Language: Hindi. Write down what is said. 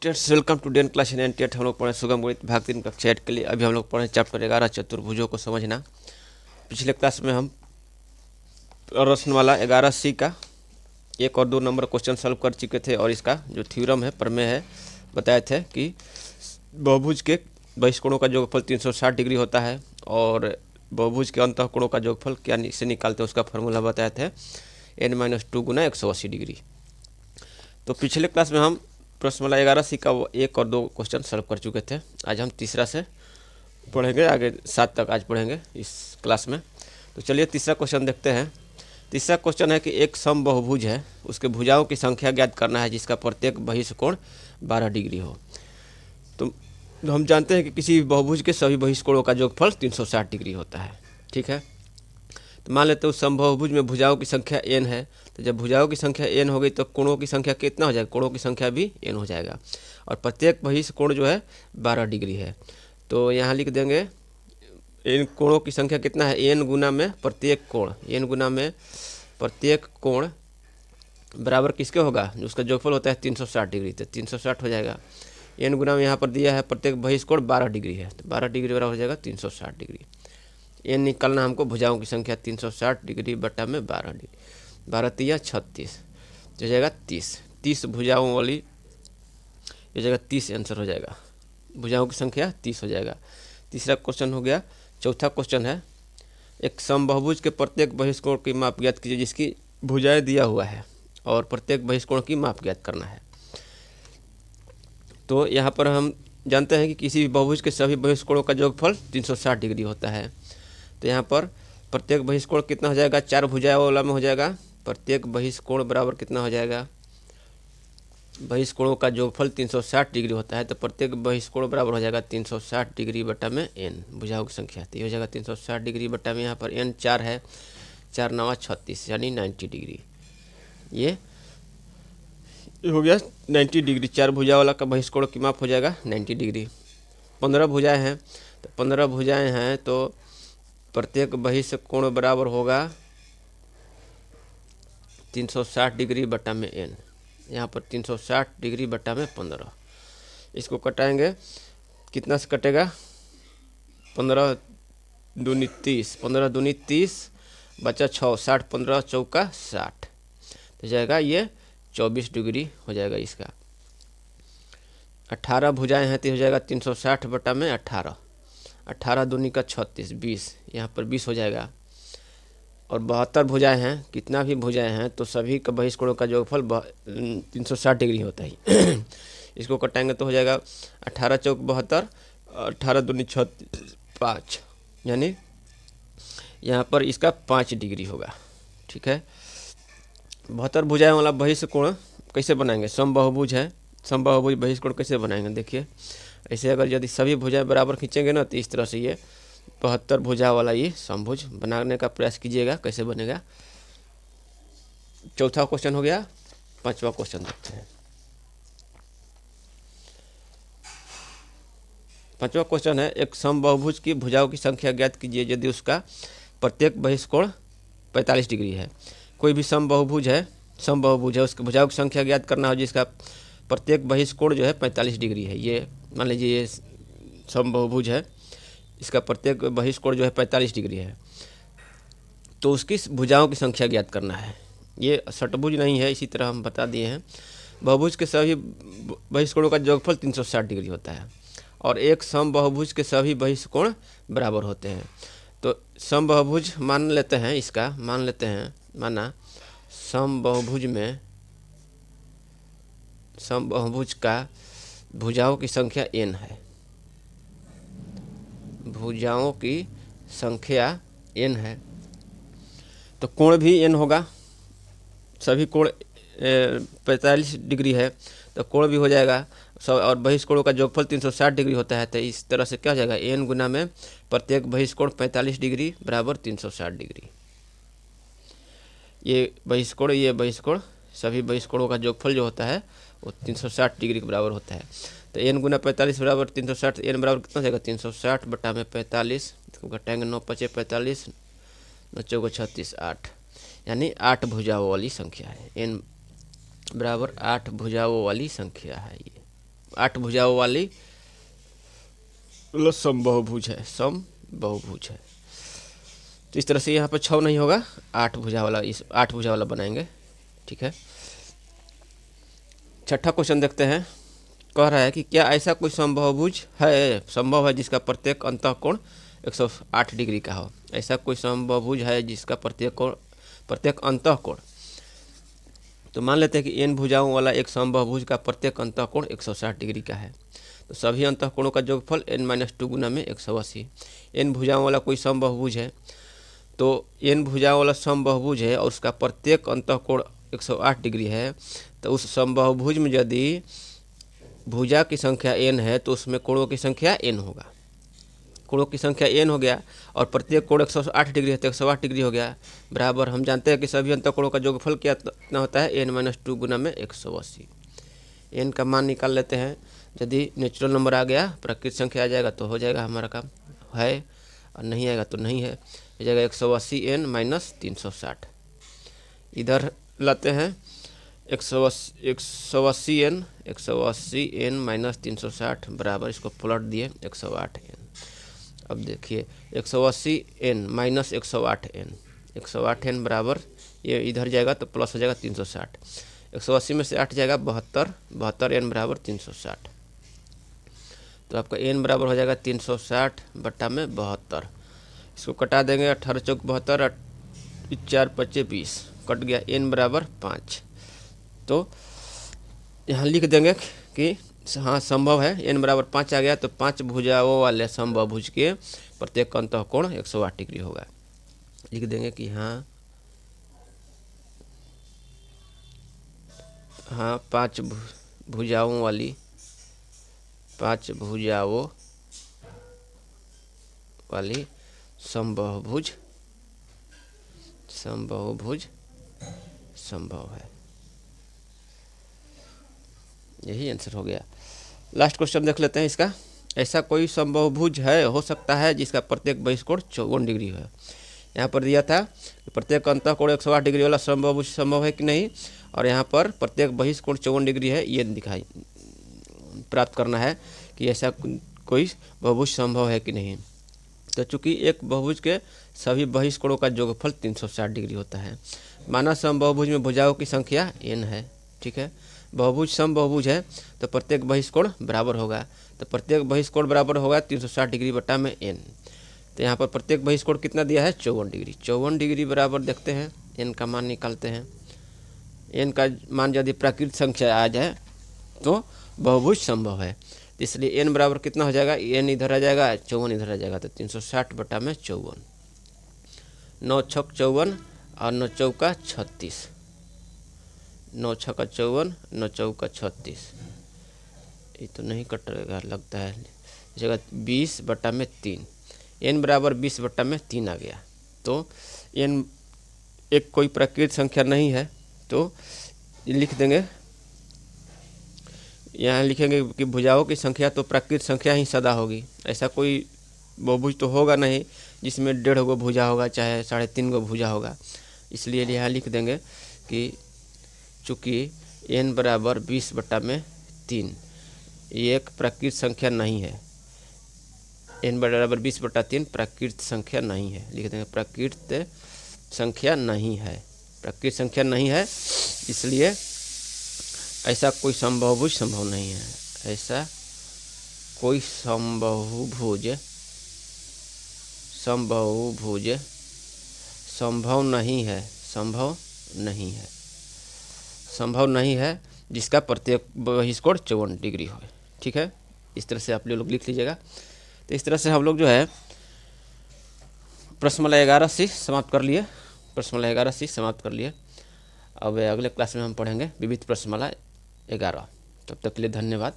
Students welcome to den class 98। हम लोग पढ़े सुगम गणित भाग 3 कक्षा 8 के लिए। अभी हम लोग पढ़े चैप्टर 11 चतुर्भुजों को समझना। पिछले क्लास में हम प्रश्नमाला 11C का 1 और 2 नंबर क्वेश्चन सॉल्व कर चुके थे और इसका जो थ्योरम है प्रमेय है बताए थे कि बहुभुज के बहिष्कोणों का योगफल 360 डिग्री होता है और बहुभुज के अंतःकोणों का योगफल क्या से निकालते हैं उसका फॉर्मूला बताए थे n-2 गुना 180 डिग्री। तो पिछले क्लास में हम प्रश्नमाला 11C का 1 और 2 क्वेश्चन सॉल्व कर चुके थे। आज हम तीसरा से पढ़ेंगे, आगे 7 तक आज पढ़ेंगे इस क्लास में। तो चलिए तीसरा क्वेश्चन देखते हैं। तीसरा क्वेश्चन है कि एक समबहुभुज है, उसके भुजाओं की संख्या ज्ञात करना है जिसका प्रत्येक बहिष्कोण 12 डिग्री हो। तो हम जानते हैं कि किसी बहुभुज के सभी बहिष्कोणों का योगफल 360 डिग्री होता है। ठीक है, तो मान लेते हैं उस समबहुभुज में भुजाओं की संख्या n है। तो जब भुजाओं की संख्या n हो गई तो कोणों की संख्या कितना हो जाएगा? कोणों की संख्या भी n हो जाएगा और प्रत्येक बहिष्कोण जो है 12 डिग्री है। तो यहाँ लिख देंगे इन कोणों की संख्या कितना है? n गुना में प्रत्येक कोण, n गुना में प्रत्येक कोण बराबर किसके होगा? उसका योगफल होता है 360 डिग्री, तो 360 हो जाएगा। n गुना में यहाँ पर दिया है प्रत्येक बहिष्कोण 12 डिग्री है, तो 12 डिग्री बराबर हो जाएगा 360 डिग्री। n निकालना हमको भुजाओं की संख्या 360 डिग्री बटा में 12 डिग्री, 12 तिया 36 हो जाएगा 30 भुजाओं वाली हो जाएगा 30 आंसर हो जाएगा। भुजाओं की संख्या 30 हो जाएगा। तीसरा क्वेश्चन हो गया। चौथा क्वेश्चन है एक समबहुभुज के प्रत्येक बहिष्कोण की माप ज्ञात कीजिए जिसकी भुजाएं दिया हुआ है और प्रत्येक बहिष्कोण की माप ज्ञात करना है। तो यहाँ पर हम जानते हैं कि किसी भी बहुभुज के सभी बहिष्कोणों का योगफल 360 डिग्री होता है। तो यहाँ पर प्रत्येक बहिष्कोण कितना हो जाएगा? 4 भुजाएं वाला में हो जाएगा। प्रत्येक बहिष्कोण बराबर कितना हो जाएगा? बहिष्कोणों का योगफल 360 डिग्री होता है, तो प्रत्येक बहिष्कोण बराबर हो जाएगा 360 डिग्री बटा में n भुजाओं की संख्या। तो ये हो जाएगा 360 डिग्री बटा में यहाँ पर n 4 है, 4 9 36 यानी 90 डिग्री। ये हो गया 90 डिग्री। 4 भुजा वाला का बहिष्कोण की माप हो जाएगा 90 डिग्री। 15 भुजाएं हैं, तो 15 भुजाएं हैं तो प्रत्येक बहिष्कोण बराबर होगा 360 डिग्री बटा में n। यहाँ पर 360 डिग्री बटा में 15, इसको कटाएंगे, कितना से कटेगा? 15 दूनी 30, 15 दूनी 30 बचा 6, 60 15 चौका 60 तो जाएगा ये 24 डिग्री हो जाएगा इसका। 18 भुजाएं हैं तो हो जाएगा 360 बटा में 18, 18 दूनी का 36 20, यहाँ पर 20 हो जाएगा। और 72 भुजाएं हैं, कितना भी भुजाएं हैं तो सभी का बहिष्कोणों का योगफल 360 डिग्री होता है। इसको कटाएंगे तो हो जाएगा 18 चौक 72, 18 दूनी 36 5, यानी यहाँ पर इसका 5 डिग्री होगा। ठीक है, 72 भुजाएं वाला बहिष्कोण कैसे बनाएंगे? समबहुभुज है, समबहुभुज बहिष्कोण कैसे बनाएंगे? देखिए ऐसे अगर यदि सभी भुजाएं बराबर खींचेंगे ना तो इस तरह से ये 72 भुजा वाला ये समभुज बनाने का प्रयास कीजिएगा। कैसे बनेगा? चौथा क्वेश्चन हो गया। पांचवा क्वेश्चन देखते हैं। पांचवा क्वेश्चन है एक समबहुभुज की भुजाओं की संख्या ज्ञात कीजिए यदि उसका प्रत्येक बहिष्कोण 45 डिग्री है। कोई भी समबहुभुज है, समबहुभुज है, उसकी भुजाओं की संख्या ज्ञात करना हो जिसका प्रत्येक बहिष्कोण जो है 45 डिग्री है। ये मान लीजिए ये समबहुभुज है, इसका प्रत्येक बहिष्कोण जो है 45 डिग्री है, तो उसकी भुजाओं की संख्या ज्ञात करना है। ये षटभुज नहीं है, इसी तरह हम बता दिए हैं। बहुभुज के सभी बहिष्कोणों का योगफल 360 डिग्री होता है और एक समबहुभुज के सभी बहिष्कोण बराबर होते हैं। तो समबहुभुज मान लेते हैं, इसका मान लेते हैं, माना समबहुभुज में समबहुभुज का भुजाओं की संख्या n है, भुजाओं की संख्या n है, तो कोण भी n होगा। सभी कोण 45 डिग्री है तो कोण भी हो जाएगा और बहिष्कोणों का योगफल 360 डिग्री होता है। तो इस तरह से क्या हो जाएगा? n गुना में प्रत्येक बहिष्कोण 45 डिग्री बराबर 360 डिग्री। ये बहिष्कोण सभी बहिष्कोणों का योगफल जो होता है वो 360 डिग्री के बराबर होता है। तो n गुना 45 बराबर 360, n बराबर कितना हो जाएगा? 360 बटा में 45, इसको घटाएंगे 9 5 45, 9 4 36 8, यानी 8 भुजाओं वाली संख्या है। n बराबर 8 भुजाओं वाली संख्या है ये। 8 भुजाओं वाली समबाहुभुज है, समबाहुभुज है। तो इस तरह से यहाँ पर 6 नहीं होगा, 8 भुजा वाला, इस 8 भुजा वाला बनाएंगे। ठीक है, छठा क्वेश्चन देखते हैं। कह रहा है कि क्या ऐसा कोई समबाहुभुज है, संभव है जिसका प्रत्येक अंतःकोण 108 डिग्री का हो। ऐसा कोई समबाहुभुज है जिसका प्रत्येक अंतःकोण, तो मान लेते हैं कि n भुजाओं वाला एक समबाहुभुज का प्रत्येक अंतःकोण 160 डिग्री का है। तो सभी अंतःकोणों का योगफल n-2 गुना में 180। n भुजाओं वाला कोई समबाहुभुज है, तो n भुजाओं वाला समबाहुभुज है और उसका प्रत्येक अंतःकोण 108 डिग्री है। तो उस समबाहुभुज में यदि भुजा की संख्या n है तो उसमें कोणों की संख्या n होगा। कोणों की संख्या n हो गया और प्रत्येक कोण 108 डिग्री है तो 108 डिग्री हो गया, बराबर हम जानते हैं कि सभी अंतःकोणों का योगफल कितना होता है, n-2 गुना में 180। n का मान निकाल लेते हैं। यदि नेचुरल नंबर आ गया, प्राकृतिक संख्या आ जाएगा तो हो जाएगा हमारा काम, है, और नहीं आएगा तो नहीं है, हो जाएगा 180n माइनस 360। इधर लाते हैं 180n माइनस 360 बराबर, इसको पलट दिए 108n। अब देखिए 180n माइनस 108n बराबर, ये इधर जाएगा तो प्लस हो जाएगा 360। 180 में से 8 जाएगा 72n बराबर 360। तो आपका n बराबर हो जाएगा 360 बट्टा में 72। इसको कटा देंगे, 18 चौक 72, 4 5 20, कट गया, n बराबर 5। तो यहाँ लिख देंगे कि हाँ संभव है, n बराबर 5 आ गया तो 5 भुजाओं वाले समबाहुभुज के प्रत्येक अंतःकोण 108 डिग्री होगा। लिख देंगे कि हाँ 5 भुजाओं वाली समबाहुभुज संभव है। यही आंसर हो गया। लास्ट क्वेश्चन देख लेते हैं इसका। ऐसा कोई समबाहुभुज हो सकता है जिसका प्रत्येक बहिष्कोण 54 डिग्री है। यहाँ पर दिया था कि प्रत्येक अंतःकोण 108 डिग्री वाला समबाहुभुज संभव है कि नहीं, और यहाँ पर प्रत्येक बहिष्कोण 54 डिग्री है, ये प्राप्त करना है कि ऐसा कोई बहुभुज संभव है कि नहीं। तो चूंकि एक बहुभुज के सभी बहिष्कोणों का योगफल 360 डिग्री होता है, माना समबाहुभुज में भुजाओं की संख्या n है। ठीक है, बहुभुज समबाहुभुज है तो प्रत्येक बहिष्कोण बराबर होगा, तो प्रत्येक बहिष्कोण बराबर होगा 360 डिग्री बटा में n। तो यहाँ पर प्रत्येक बहिष्कोण कितना दिया है, 54 डिग्री। 54 डिग्री बराबर देखते हैं, n का मान निकालते हैं। n का मान यदि प्राकृतिक संख्या आ जाए तो बहुभुज संभव है, इसलिए n बराबर कितना हो जाएगा, n इधर आ जाएगा, 54 इधर आ जाएगा, तो 360 बटा में 54। 9 छक 54 और 9 चौका 36, 9 छक्का 54, 9 चौका 36। ये तो नहीं कटेगा लगता है, जगह 20 बटा में 3, n बराबर 20 बटा में 3 आ गया। तो n एक कोई प्राकृतिक संख्या नहीं है, तो लिख देंगे, यहाँ लिखेंगे कि भुजाओं की संख्या तो प्राकृतिक संख्या ही सदा होगी। ऐसा कोई बहुभुज तो होगा नहीं जिसमें 1.5 गो भुजा होगा, चाहे 3.5 गो भुजा होगा। इसलिए यहाँ लिख देंगे कि चूँकि n बराबर 20 बटा में 3 ये एक प्राकृतिक संख्या नहीं है, n बराबर 20 बटा 3 प्राकृतिक संख्या नहीं है। लिख देंगे प्राकृतिक संख्या नहीं है, प्राकृतिक संख्या नहीं है, इसलिए ऐसा कोई समबाहुभुज संभव नहीं है। ऐसा कोई समबाहुभुज संभव नहीं है जिसका प्रत्येक बहिष्कोण 54 डिग्री हो। ठीक है, इस तरह से आप लोग लिख लीजिएगा। तो इस तरह से हम लोग जो है प्रश्नमाला 11C समाप्त कर लिए, अब अगले क्लास में हम पढ़ेंगे विविध प्रश्नमाला 11। तब तक के लिए धन्यवाद।